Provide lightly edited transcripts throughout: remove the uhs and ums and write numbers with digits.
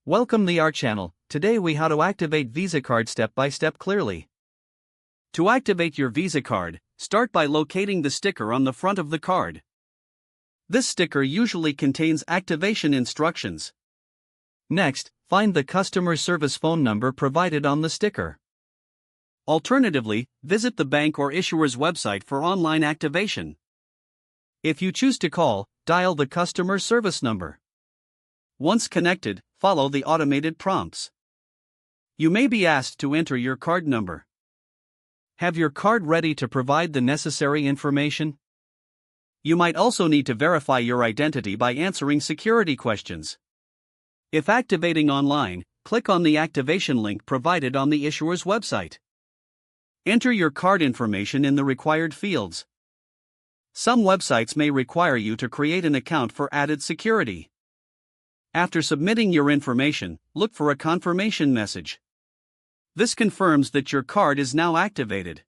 Welcome to our channel. Today we how to activate Visa card step by step clearly. To activate your Visa card, start by locating the sticker on the front of the card. This sticker usually contains activation instructions. Next, find the customer service phone number provided on the sticker. Alternatively, visit the bank or issuer's website for online activation. If you choose to call, dial the customer service number. Once connected, follow the automated prompts. You may be asked to enter your card number. Have your card ready to provide the necessary information? You might also need to verify your identity by answering security questions. If activating online, click on the activation link provided on the issuer's website. Enter your card information in the required fields. Some websites may require you to create an account for added security. After submitting your information, look for a confirmation message. This confirms that your card is now activated.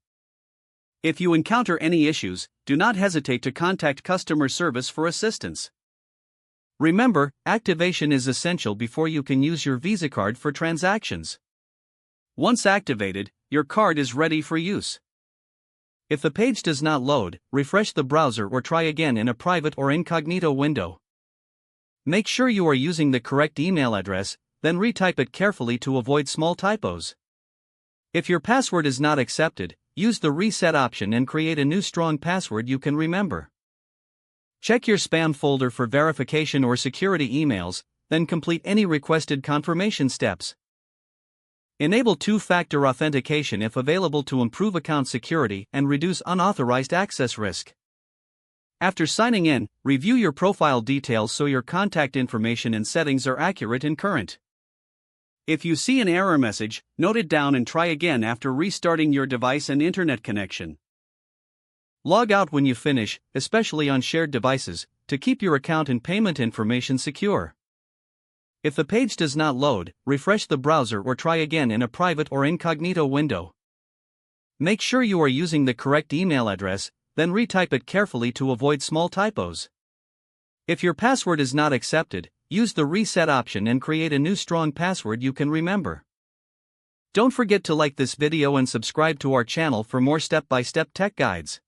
If you encounter any issues, do not hesitate to contact customer service for assistance. Remember, activation is essential before you can use your Visa card for transactions. Once activated, your card is ready for use. If the page does not load, refresh the browser or try again in a private or incognito window. Make sure you are using the correct email address, then retype it carefully to avoid small typos. If your password is not accepted, use the reset option and create a new strong password you can remember. Check your spam folder for verification or security emails, then complete any requested confirmation steps. Enable two-factor authentication if available to improve account security and reduce unauthorized access risk. After signing in, review your profile details so your contact information and settings are accurate and current. If you see an error message, note it down and try again after restarting your device and internet connection. Log out when you finish, especially on shared devices, to keep your account and payment information secure. If the page does not load, refresh the browser or try again in a private or incognito window. Make sure you are using the correct email address, then retype it carefully to avoid small typos. If your password is not accepted, use the reset option and create a new strong password you can remember. Don't forget to like this video and subscribe to our channel for more step-by-step tech guides.